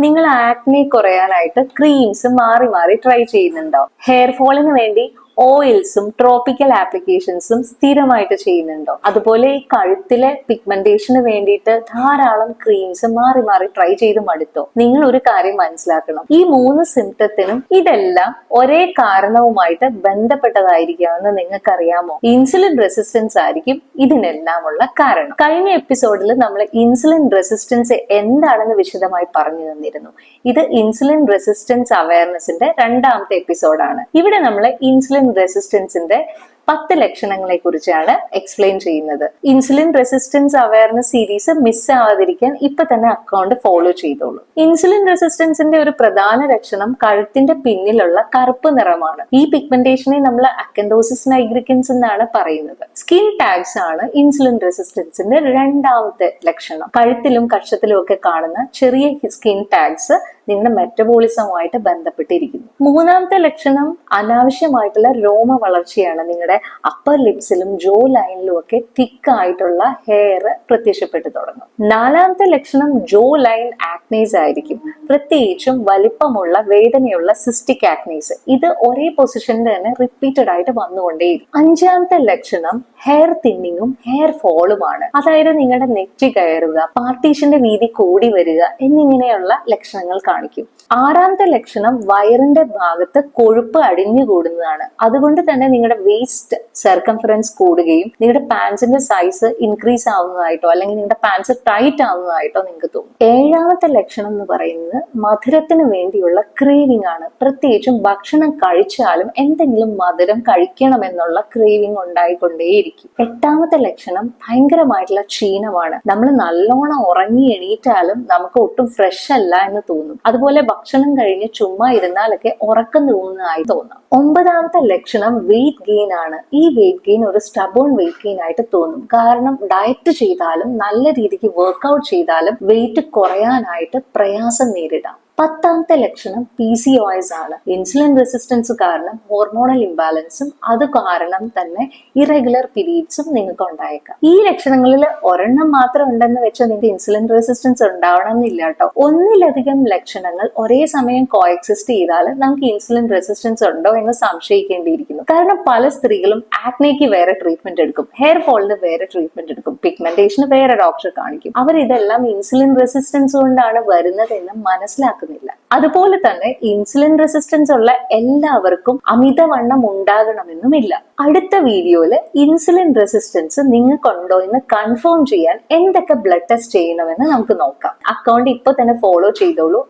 നിങ്ങൾ acne കുറയാനായിട്ട് creams മാറി മാറി ട്രൈ ചെയ്യുന്നുണ്ടോ? ഹെയർ ഫോളിന് വേണ്ടി ഓയിൽസും ട്രോപ്പിക്കൽ ആപ്ലിക്കേഷൻസും സ്ഥിരമായിട്ട് ചെയ്യുന്നുണ്ടോ? അതുപോലെ ഈ കഴുത്തിലെ പിഗ്മെന്റേഷന് വേണ്ടിയിട്ട് ധാരാളം ക്രീംസ് മാറി മാറി ട്രൈ ചെയ്ത് മടുത്തോ? നിങ്ങൾ ഒരു കാര്യം മനസ്സിലാക്കണം, ഈ 3 സിംറ്റത്തിനും ഇതെല്ലാം ഒരേ കാരണവുമായിട്ട് ബന്ധപ്പെട്ടതായിരിക്കാമെന്ന് നിങ്ങൾക്കറിയാമോ? ഇൻസുലിൻ റെസിസ്റ്റൻസ് ആയിരിക്കും ഇതിനെല്ലാമുള്ള കാരണം. കഴിഞ്ഞ എപ്പിസോഡിൽ നമ്മൾ ഇൻസുലിൻ റെസിസ്റ്റൻസ് എന്താണെന്ന് വിശദമായി പറഞ്ഞു തന്നിരുന്നു. ഇത് ഇൻസുലിൻ റെസിസ്റ്റൻസ് അവയർനെസിന്റെ 2ാമത്തെ എപ്പിസോഡാണ്. ഇവിടെ നമ്മൾ ഇൻസുലിൻ റെസിസ്റ്റൻസിന്റെ 10 ലക്ഷണങ്ങളെ കുറിച്ചാണ് എക്സ്പ്ലെയിൻ ചെയ്യുന്നത്. Insulin resistance awareness series miss ആവാതിരിക്കാൻ ഇപ്പൊ തന്നെ അക്കൗണ്ട് ഫോളോ ചെയ്തോളൂ. ഇൻസുലിൻ റെസിസ്റ്റൻസിന്റെ ഒരു പ്രധാന ലക്ഷണം കഴുത്തിന്റെ പിന്നിലുള്ള കറുപ്പ് നിറമാണ്. ഈ പിഗ്മെന്റേഷനെ നമ്മൾ അക്കൻഡോസിസ് നൈഗ്രിക്കൻസ് എന്നാണ് പറയുന്നത്. സ്കിൻ ടാഗ്സ് ആണ് ഇൻസുലിൻ റെസിസ്റ്റൻസിന്റെ 2ാമത്തെ ലക്ഷണം. കഴുത്തിലും കക്ഷത്തിലും ഒക്കെ കാണുന്ന ചെറിയ സ്കിൻ ടാഗ്സ് നിങ്ങളുടെ മെറ്റബോളിസവുമായിട്ട് ബന്ധപ്പെട്ടിരിക്കുന്നു. 3ാമത്തെ ലക്ഷണം അനാവശ്യമായിട്ടുള്ള രോമ വളർച്ചയാണ്. നിങ്ങളുടെ അപ്പർ ലിപ്സിലും ജോ ലൈനിലും ഒക്കെ തിക്ക് ആയിട്ടുള്ള ഹെയർ പ്രത്യക്ഷപ്പെട്ടു തുടങ്ങും. 4ാമത്തെ ലക്ഷണം ജോ ലൈൻ ആക്നീസ് ആയിരിക്കും, പ്രത്യേകിച്ചും വലിപ്പമുള്ള വേദനയുള്ള സിസ്റ്റിക് ആക്നീസ്. ഇത് ഒരേ പൊസിഷനിൽ തന്നെ റിപ്പീറ്റഡ് ആയിട്ട് വന്നുകൊണ്ടേയിരിക്കും. 5ാമത്തെ ലക്ഷണം ഹെയർ തിന്നിങ്ങും ഹെയർ ഫോളുമാണ്. അതായത് നിങ്ങളുടെ നെറ്റി കയറുക, പാർട്ടീഷന്റെ വീതി കൂടി വരിക എന്നിങ്ങനെയുള്ള ലക്ഷണങ്ങൾ കാണിക്കും. 6ാമത്തെ ലക്ഷണം വയറിന്റെ ഭാഗത്ത് കൊഴുപ്പ് അടിഞ്ഞുകൂടുന്നതാണ്. അതുകൊണ്ട് തന്നെ നിങ്ങളുടെ വേസ്റ്റ് സർക്കംഫറൻസ് കൂടുകയും നിങ്ങളുടെ പാൻസിന്റെ സൈസ് ഇൻക്രീസ് ആവുന്നതായിട്ടോ അല്ലെങ്കിൽ നിങ്ങളുടെ പാൻസ് ടൈറ്റ് ആവുന്നതായിട്ടോ നിങ്ങൾക്ക് തോന്നും. 7ാമത്തെ ലക്ഷണം എന്ന് പറയുന്നത് മധുരത്തിന് വേണ്ടിയുള്ള ക്രേവിംഗ് ആണ്. പ്രത്യേകിച്ചും ഭക്ഷണം കഴിച്ചാലും എന്തെങ്കിലും മധുരം കഴിക്കണമെന്നുള്ള ക്രേവിംഗ് ഉണ്ടായിക്കൊണ്ടേയിരിക്കും. 8ാമത്തെ ലക്ഷണം ഭയങ്കരമായിട്ടുള്ള ക്ഷീണമാണ്. നമ്മൾ നല്ലോണം ഉറങ്ങി എണീറ്റാലും നമുക്ക് ഒട്ടും ഫ്രഷ് അല്ല എന്ന് തോന്നും. അതുപോലെ ഭക്ഷണം കഴിഞ്ഞ് ചുമ്മാ ഇരുന്നാലൊക്കെ ഉറക്കം തോന്നുന്നതായി തോന്നാം. 9ാമത്തെ ലക്ഷണം വെയിറ്റ് ഗെയിൻ ആണ്. ഈ വെയിറ്റ് ഗെയിൻ ഒരു സ്റ്റബോൺ വെയിറ്റ് ഗെയിൻ ആയിട്ട് തോന്നും. കാരണം ഡയറ്റ് ചെയ്താലും നല്ല രീതിക്ക് വർക്ക്ഔട്ട് ചെയ്താലും വെയിറ്റ് കുറയാനായിട്ട് പ്രയാസം നേരിടാം. 10ാമത്തെ ലക്ഷണം PCOS ആണ്. ഇൻസുലിൻ റെസിസ്റ്റൻസ് കാരണം ഹോർമോണൽ ഇംബാലൻസും അത് കാരണം തന്നെ ഇറഗുലർ പീരീഡ്സും നിങ്ങൾക്ക് ഉണ്ടായേക്കാം. ഈ ലക്ഷണങ്ങളിൽ ഒരെണ്ണം മാത്രം ഉണ്ടെന്ന് വെച്ചാൽ നിങ്ങൾക്ക് ഇൻസുലിൻ റെസിസ്റ്റൻസ് ഉണ്ടാവണം എന്നില്ല കേട്ടോ. ഒന്നിലധികം ലക്ഷണങ്ങൾ ഒരേ സമയം കോഎക്സിസ്റ്റ് ചെയ്താൽ നമുക്ക് ഇൻസുലിൻ റെസിസ്റ്റൻസ് ഉണ്ടോ എന്ന് സംശയിക്കേണ്ടിയിരിക്കുന്നു. കാരണം പല സ്ത്രീകളും ആക്നെക്ക് വേറെ ട്രീറ്റ്മെന്റ് എടുക്കും, ഹെയർ ഫോളിന് വേറെ ട്രീറ്റ്മെന്റ് എടുക്കും, പിഗ്മെന്റേഷന് വേറെ ഡോക്ടറെ കാണിക്കും. അവർ ഇതെല്ലാം ഇൻസുലിൻ റെസിസ്റ്റൻസ് കൊണ്ടാണ് വരുന്നതെന്ന് മനസ്സിലാക്കും. അതുപോലെ തന്നെ ഇൻസുലിൻ റെസിസ്റ്റൻസ് ഉള്ള എല്ലാവർക്കും അമിതവണ്ണം ഉണ്ടാകണമെന്നുമില്ല. അടുത്ത വീഡിയോയില് ഇൻസുലിൻ റെസിസ്റ്റൻസ് നിങ്ങൾക്കുണ്ടോ എന്ന് കൺഫേം ചെയ്യാൻ എന്തൊക്കെ ബ്ലഡ് ടെസ്റ്റ് ചെയ്യണമെന്ന് നമുക്ക് നോക്കാം. അക്കൗണ്ട് ഇപ്പൊ തന്നെ ഫോളോ ചെയ്തോളൂ.